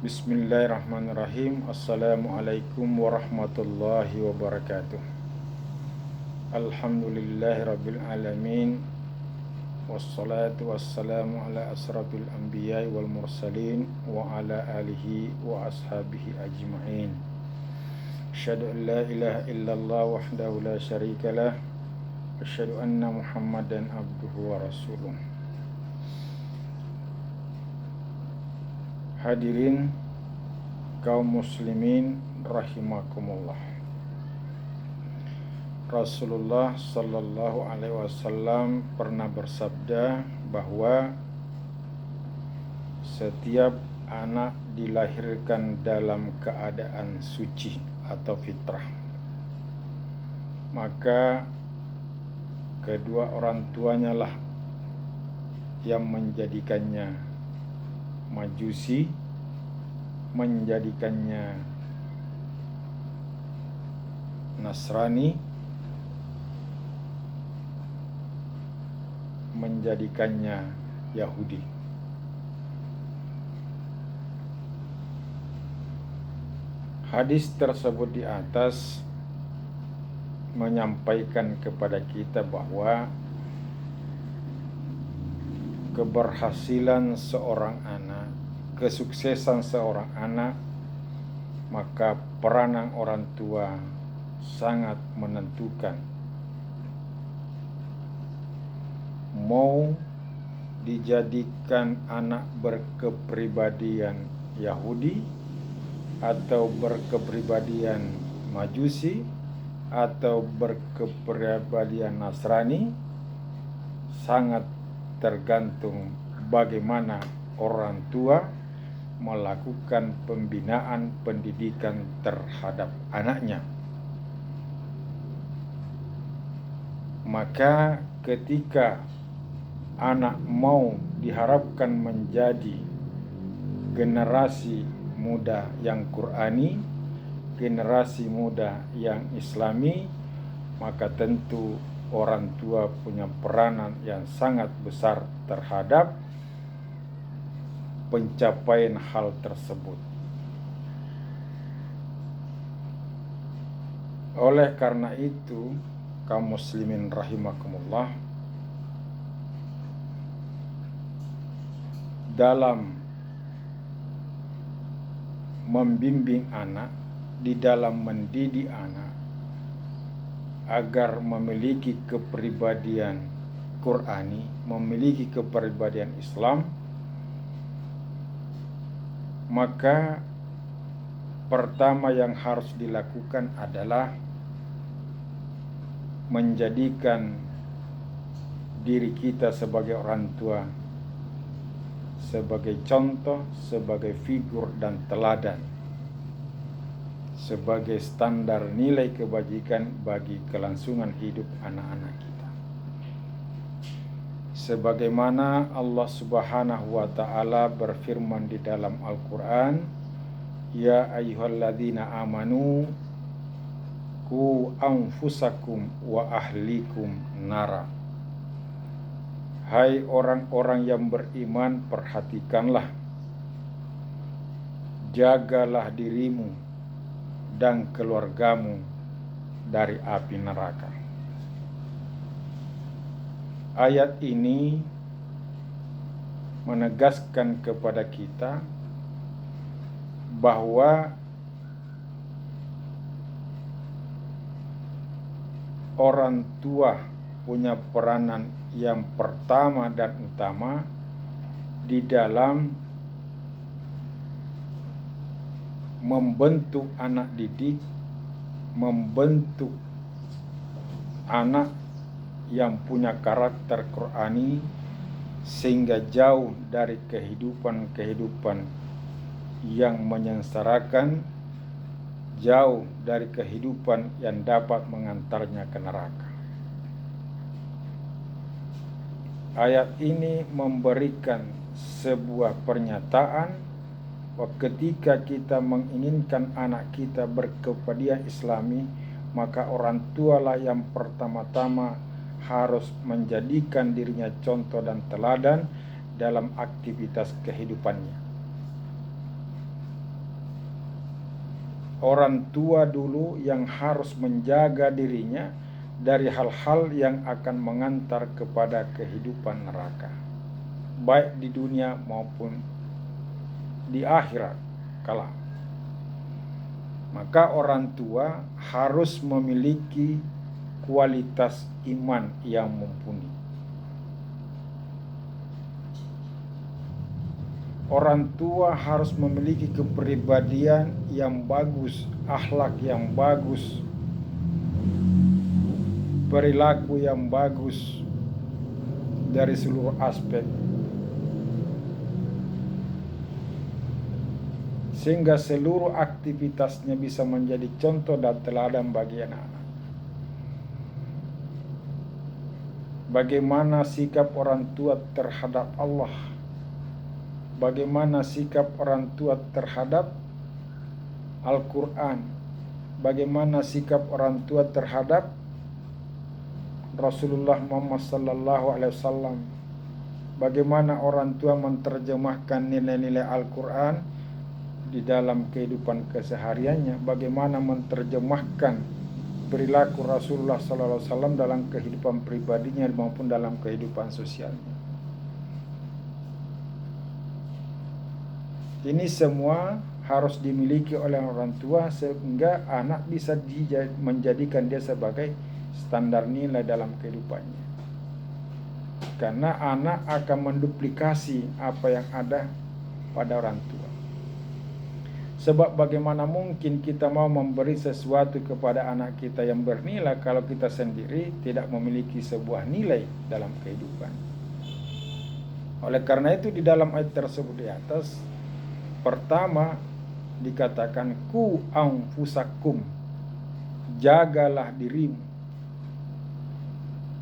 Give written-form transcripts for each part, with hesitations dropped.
Bismillahirrahmanirrahim. Assalamualaikum warahmatullahi wabarakatuh. Alhamdulillahirabbil alamin. Wassalatu wassalamu ala asrafil anbiya'i wal mursalin wa ala alihi wa ashabihi ajma'in. Asyhadu an la ilaha illallah wahdahu la syarikalah. Asyhadu anna Muhammadan abduhu wa rasuluh. Hadirin kaum muslimin rahimakumullah. Rasulullah sallallahu alaihi wasallam pernah bersabda bahwa setiap anak dilahirkan dalam keadaan suci atau fitrah. Maka kedua orang tuanya lah yang menjadikannya Majusi, menjadikannya Nasrani, menjadikannya Yahudi. Hadis tersebut di atas menyampaikan kepada kita bahwa keberhasilan seorang anak, kesuksesan seorang anak, maka peranan orang tua sangat menentukan. Mau dijadikan anak berkepribadian Yahudi atau berkepribadian Majusi atau berkepribadian Nasrani, sangat tergantung bagaimana orang tua melakukan pembinaan pendidikan terhadap anaknya. Maka ketika anak mau diharapkan menjadi generasi muda yang Qur'ani, generasi muda yang Islami, maka tentu orang tua punya peranan yang sangat besar terhadap pencapaian hal tersebut. Oleh karena itu, kaum muslimin rahimakumullah, dalam membimbing anak, di dalam mendidik anak agar memiliki kepribadian Qur'ani, memiliki kepribadian Islam, maka pertama yang harus dilakukan adalah menjadikan diri kita sebagai orang tua sebagai contoh, sebagai figur dan teladan, sebagai standar nilai kebajikan bagi kelangsungan hidup anak-anak kita. Sebagaimana Allah Subhanahu wa taala berfirman di dalam Al-Qur'an, ya ayyuhalladzina amanu qu anfusakum wa ahlikum nara. Hai orang-orang yang beriman, perhatikanlah, jagalah dirimu dan keluargamu dari api neraka. Ayat ini menegaskan kepada kita bahwa orang tua punya peranan yang pertama dan utama di dalam membentuk anak didik, membentuk anak yang punya karakter Qur'ani sehingga jauh dari kehidupan yang menyengsarakan, jauh dari kehidupan yang dapat mengantarnya ke neraka. Ayat ini memberikan sebuah pernyataan bahwa ketika kita menginginkan anak kita berkepribadian Islami, maka orang tualah yang pertama-tama harus menjadikan dirinya contoh dan teladan dalam aktivitas kehidupannya. orang tua dulu yang harus menjaga dirinya dari hal-hal yang akan mengantar kepada kehidupan neraka, baik di dunia maupun di akhirat kelak. Maka orang tua harus memiliki kualitas iman yang mumpuni. Orang tua harus memiliki kepribadian yang bagus, akhlak yang bagus, perilaku yang bagus dari seluruh aspek, sehingga seluruh aktivitasnya bisa menjadi contoh dan teladan bagi anak-anak. Bagaimana sikap orang tua terhadap Allah, bagaimana sikap orang tua terhadap Al-Quran, bagaimana sikap orang tua terhadap Rasulullah Muhammad SAW, bagaimana orang tua menerjemahkan nilai-nilai Al-Quran di dalam kehidupan kesehariannya, bagaimana menerjemahkan perilaku Rasulullah SAW dalam kehidupan pribadinya maupun dalam kehidupan sosialnya. Ini semua harus dimiliki oleh orang tua sehingga anak bisa menjadikan dia sebagai standar nilai dalam kehidupannya. Karena anak akan menduplikasi apa yang ada pada orang tua. Sebab bagaimana mungkin kita mau memberi sesuatu kepada anak kita yang bernilai kalau kita sendiri tidak memiliki sebuah nilai dalam kehidupan. Oleh karena itu di dalam ayat tersebut di atas, pertama dikatakan ku anfusakum, jagalah dirimu.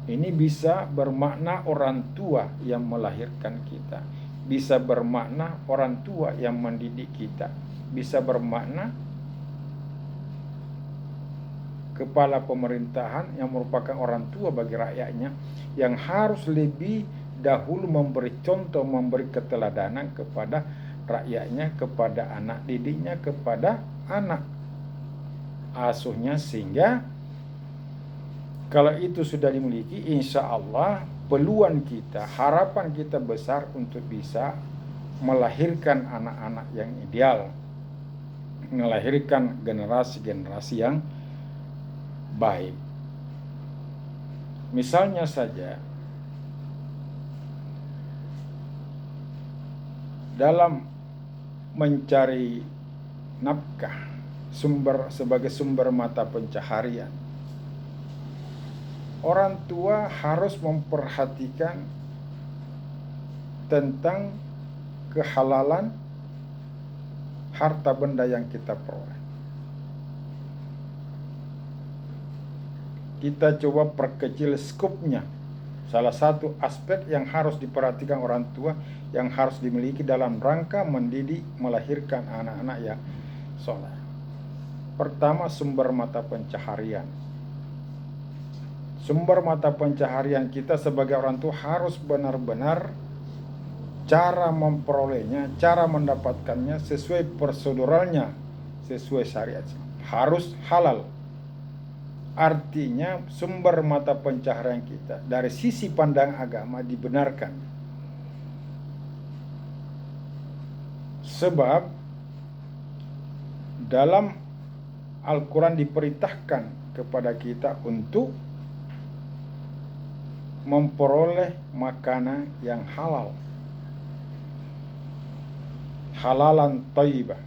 Ini bisa bermakna orang tua yang melahirkan kita, bisa bermakna orang tua yang mendidik kita, bisa bermakna kepala pemerintahan yang merupakan orang tua bagi rakyatnya, yang harus lebih dahulu memberi contoh, memberi keteladanan kepada rakyatnya, kepada anak didiknya, kepada anak asuhnya, sehingga kalau itu sudah dimiliki, insya Allah peluang kita, harapan kita besar untuk bisa melahirkan anak-anak yang ideal, melahirkan generasi-generasi yang baik. Misalnya saja dalam mencari nafkah sebagai sumber mata pencaharian, orang tua harus memperhatikan tentang kehalalan harta benda yang kita peroleh. Kita coba perkecil skopnya. Salah satu aspek yang harus diperhatikan orang tua, yang harus dimiliki dalam rangka mendidik, melahirkan anak-anak yang soleh. Pertama, sumber mata pencaharian. Sumber mata pencaharian kita sebagai orang tua harus benar-benar cara memperolehnya, cara mendapatkannya sesuai proseduralnya, sesuai syariat, harus halal. Artinya sumber mata pencaharian kita dari sisi pandang agama dibenarkan. Sebab dalam Al-Quran diperintahkan kepada kita untuk memperoleh makanan yang halal, halalan thayyibah.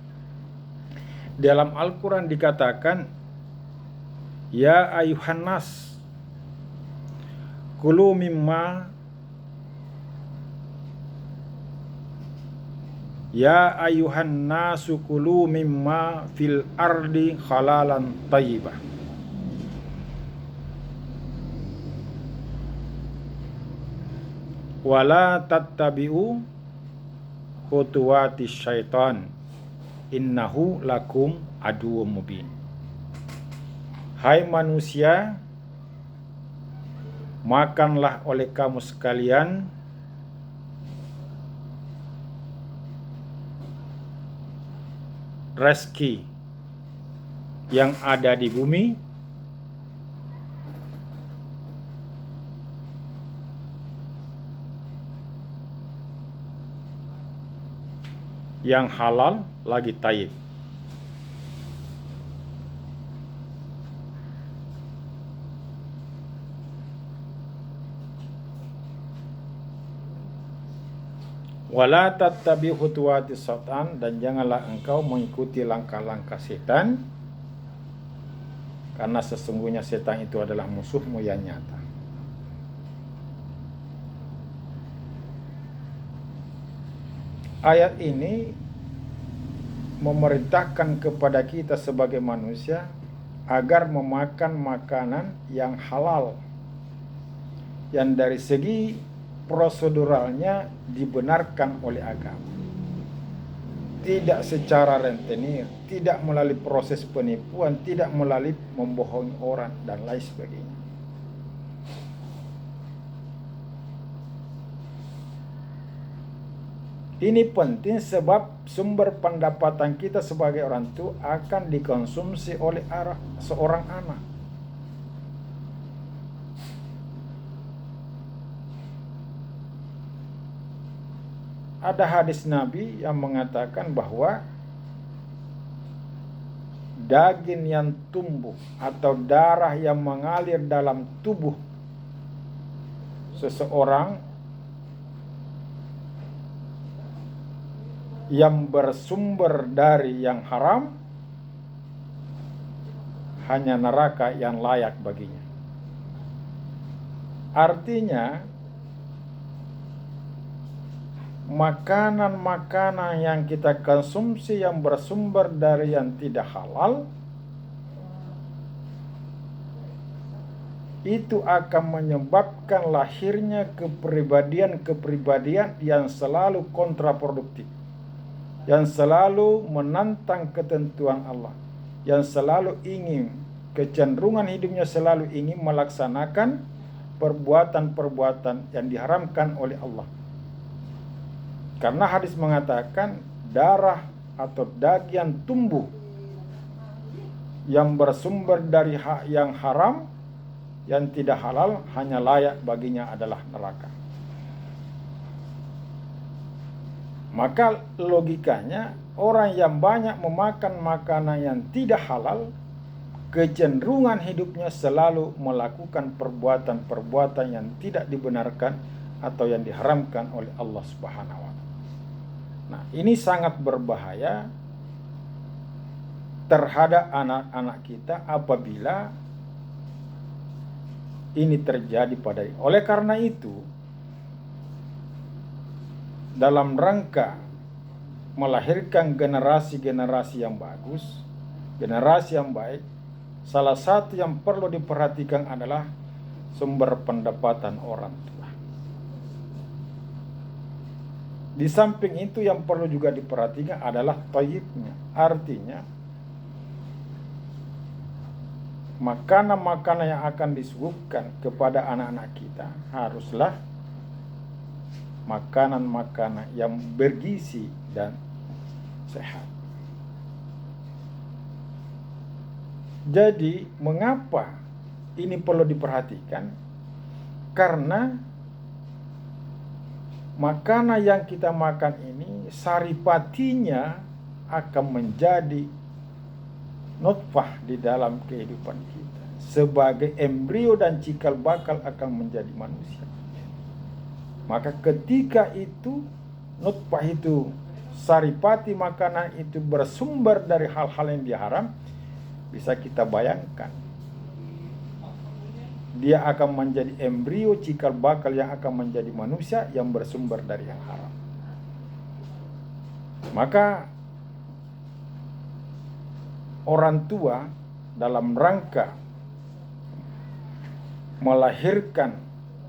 Dalam Al-Quran dikatakan, ya ayuhan nas kulu mimma, ya ayuhan nasu kulu mimma fil ardi halalan thayyibah. Wala tattabi'u khutuwati syaitan innahu lakum aduwwum mubin. Hai manusia, makanlah oleh kamu sekalian rezeki yang ada di bumi, yang halal lagi tayyib. Wala tattabi khutuwati syaitan, dan janganlah engkau mengikuti langkah-langkah setan, karena sesungguhnya setan itu adalah musuhmu yang nyata. Ayat ini memerintahkan kepada kita sebagai manusia agar memakan makanan yang halal, yang dari segi proseduralnya dibenarkan oleh agama, tidak secara rentenir, tidak melalui proses penipuan, tidak melalui membohongi orang dan lain sebagainya. Ini penting sebab sumber pendapatan kita sebagai orang tua akan dikonsumsi oleh seorang anak. Ada hadis Nabi yang mengatakan bahwa daging yang tumbuh atau darah yang mengalir dalam tubuh seseorang yang bersumber dari yang haram hanya neraka yang layak baginya. Artinya makanan-makanan yang kita konsumsi yang bersumber dari yang tidak halal itu akan menyebabkan lahirnya kepribadian-kepribadian yang selalu kontraproduktif, yang selalu menantang ketentuan Allah, yang selalu ingin, kecenderungan hidupnya selalu ingin melaksanakan perbuatan-perbuatan yang diharamkan oleh Allah. Karena hadis mengatakan darah atau daging yang tumbuh yang bersumber dari yang haram, yang tidak halal, hanya layak baginya adalah neraka. Maka logikanya orang yang banyak memakan makanan yang tidak halal, kecenderungan hidupnya selalu melakukan perbuatan-perbuatan yang tidak dibenarkan atau yang diharamkan oleh Allah Subhanahu wa Ta'ala. Nah, ini sangat berbahaya terhadap anak-anak kita apabila ini terjadi pada dia. Oleh karena itu, dalam rangka melahirkan generasi-generasi yang bagus, generasi yang baik, salah satu yang perlu diperhatikan adalah sumber pendapatan orang tua. Di samping itu yang perlu juga diperhatikan adalah thayyibnya. Artinya makanan-makanan yang akan disuguhkan kepada anak-anak kita haruslah makanan-makanan yang bergizi dan sehat. Jadi mengapa ini perlu diperhatikan? Karena makanan yang kita makan ini saripatinya akan menjadi nutfah di dalam kehidupan kita, sebagai embrio dan cikal bakal akan menjadi manusia. Maka ketika itu nutfah itu, saripati makanan itu bersumber dari hal-hal yang diharam, bisa kita bayangkan dia akan menjadi embrio cikal bakal yang akan menjadi manusia yang bersumber dari yang haram. Maka orang tua dalam rangka melahirkan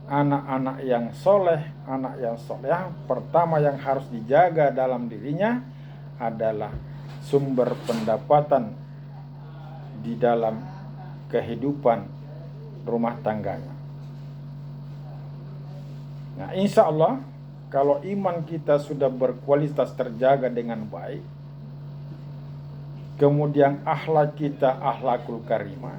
anak-anak yang soleh, anak yang soleh, pertama yang harus dijaga dalam dirinya adalah sumber pendapatan di dalam kehidupan rumah tangganya. Nah, insya Allah kalau iman kita sudah berkualitas terjaga dengan baik, kemudian akhlak kita akhlakul karimah,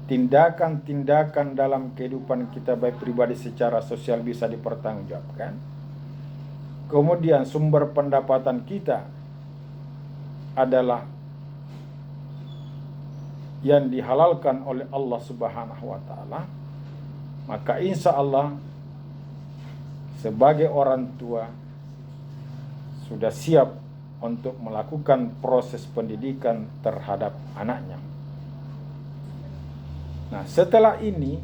tindakan-tindakan dalam kehidupan kita baik pribadi secara sosial bisa dipertanggungjawabkan. Kemudian sumber pendapatan kita adalah yang dihalalkan oleh Allah Subhanahu wa taala, maka insya Allah sebagai orang tua sudah siap untuk melakukan proses pendidikan terhadap anaknya. Nah, setelah ini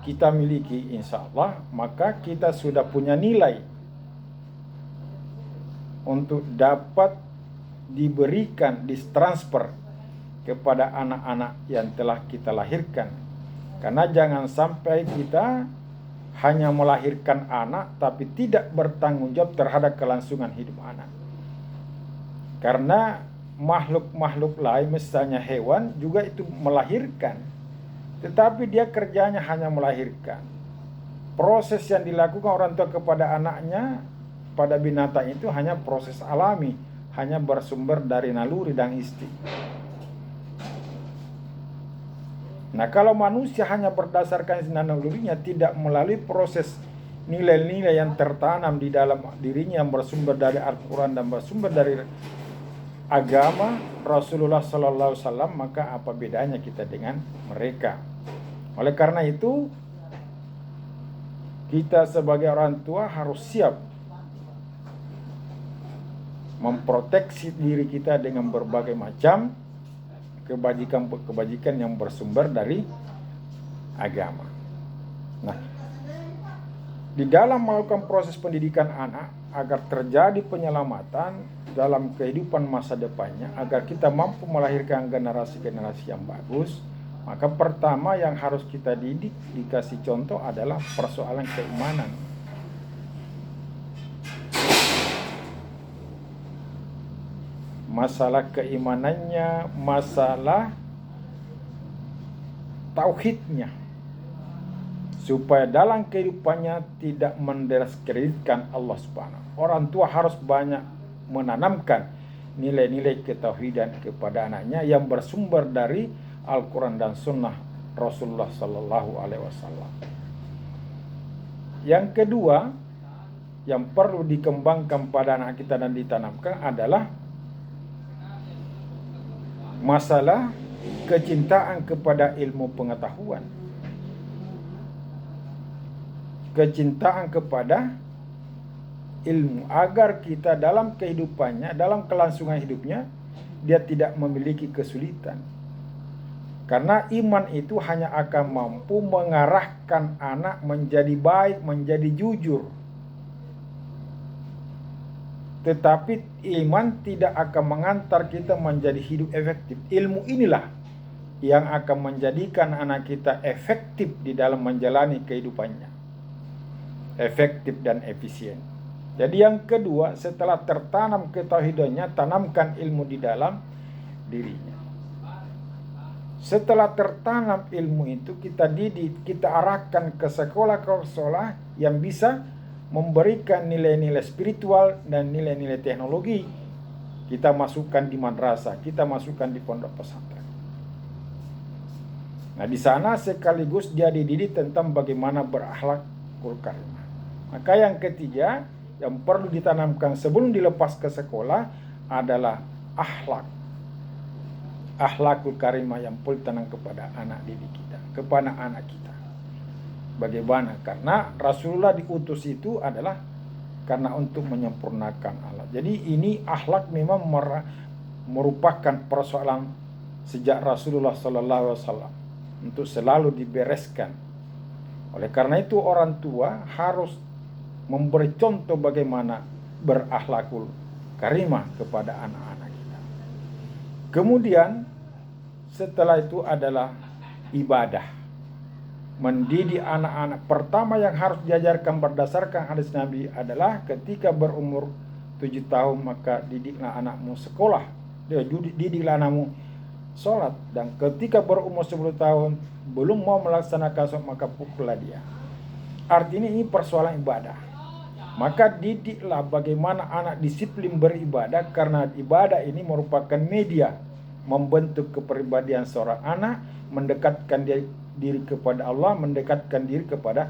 kita miliki insya Allah, maka kita sudah punya nilai untuk dapat diberikan, ditransfer kepada anak-anak yang telah kita lahirkan. Karena jangan sampai kita hanya melahirkan anak tapi tidak bertanggung jawab terhadap kelangsungan hidup anak. Karena makhluk-makhluk lain, misalnya hewan, juga itu melahirkan, tetapi dia kerjanya hanya melahirkan. Proses yang dilakukan orang tua kepada anaknya pada binatang itu hanya proses alami, hanya bersumber dari naluri dan insting. Nah, kalau manusia hanya berdasarkan nalurinya, tidak melalui proses nilai-nilai yang tertanam di dalam dirinya yang bersumber dari Al-Quran dan bersumber dari agama Rasulullah Sallallahu Alaihi Wasallam, maka apa bedanya kita dengan mereka? Oleh karena itu, kita sebagai orang tua harus siap memproteksi diri kita dengan berbagai macam kebajikan yang bersumber dari agama. Nah, di dalam melakukan proses pendidikan anak agar terjadi penyelamatan dalam kehidupan masa depannya, agar kita mampu melahirkan generasi-generasi yang bagus, maka pertama yang harus kita didik, dikasih contoh adalah persoalan keimanan. Masalah keimanannya, masalah tauhidnya, supaya dalam kehidupannya tidak mendiskreditkan Allah Subhanahu. Orang tua harus banyak menanamkan nilai-nilai ketauhidan kepada anaknya yang bersumber dari Al-Quran dan Sunnah Rasulullah Sallallahu Alaihi Wasallam. Yang kedua yang perlu dikembangkan pada anak kita dan ditanamkan adalah masalah kecintaan kepada ilmu pengetahuan, kecintaan kepada ilmu, agar kita dalam kehidupannya, dalam kelangsungan hidupnya, dia tidak memiliki kesulitan. Karena iman itu hanya akan mampu mengarahkan anak menjadi baik, menjadi jujur. Tetapi iman tidak akan mengantar kita menjadi hidup efektif. Ilmu inilah yang akan menjadikan anak kita efektif di dalam menjalani kehidupannya, efektif dan efisien. Jadi yang kedua, setelah tertanam ketauhidannya, tanamkan ilmu di dalam dirinya. Setelah tertanam ilmu itu, kita didik, kita arahkan ke sekolah-sekolah yang bisa memberikan nilai-nilai spiritual dan nilai-nilai teknologi. Kita masukkan di madrasah, kita masukkan di pondok pesantren. Nah, di sana sekaligus dia dididik tentang bagaimana berakhlakul karimah. Maka yang ketiga yang perlu ditanamkan sebelum dilepas ke sekolah adalah akhlakul karimah yang perlu ditanam kepada anak didik kita, kepada anak kita. Bagaimana? Karena Rasulullah diutus itu adalah karena untuk menyempurnakan Allah. Jadi ini akhlak memang merupakan persoalan sejak Rasulullah Sallallahu Alaihi Wasallam untuk selalu dibereskan. Oleh karena itu orang tua harus memberi contoh bagaimana berakhlakul karimah kepada anak-anak kita. Kemudian setelah itu adalah ibadah. Mendidik anak-anak, pertama yang harus diajarkan berdasarkan hadis Nabi adalah ketika berumur 7 tahun maka didiklah anakmu sekolah, didiklah anakmu sholat, dan ketika berumur 10 tahun belum mau melaksanakan sholat maka pukullah dia. Artinya ini persoalan ibadah. Maka didiklah bagaimana anak disiplin beribadah, karena ibadah ini merupakan media membentuk kepribadian seorang anak, mendekatkan diri kepada Allah, mendekatkan diri kepada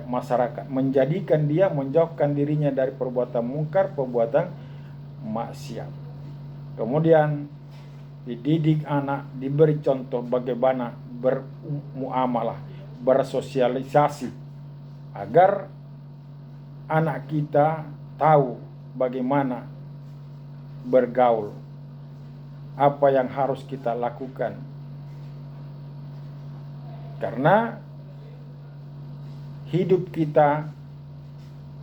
masyarakat, menjadikan dia menjauhkan dirinya dari perbuatan mungkar, perbuatan maksiat. Kemudian dididik anak, diberi contoh bagaimana bermuamalah, bersosialisasi, agar anak kita tahu bagaimana bergaul, apa yang harus kita lakukan. Karena hidup kita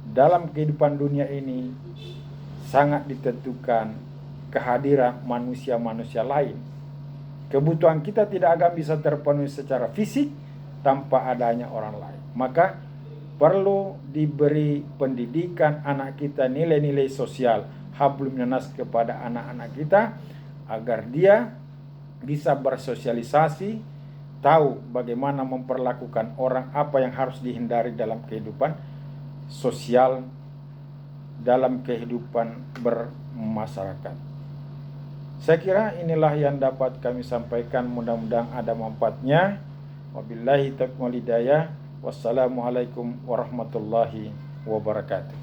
dalam kehidupan dunia ini sangat ditentukan kehadiran manusia-manusia lain. Kebutuhan kita tidak akan bisa terpenuhi secara fisik tanpa adanya orang lain. Maka perlu diberi pendidikan anak kita nilai-nilai sosial, hablum minan nas, kepada anak-anak kita, agar dia bisa bersosialisasi, tahu bagaimana memperlakukan orang, apa yang harus dihindari dalam kehidupan sosial, dalam kehidupan bermasyarakat. Saya kira inilah yang dapat kami sampaikan, mudah-mudahan ada manfaatnya. Wabillahi taufiq wal hidayah. Wassalamualaikum warahmatullahi wabarakatuh.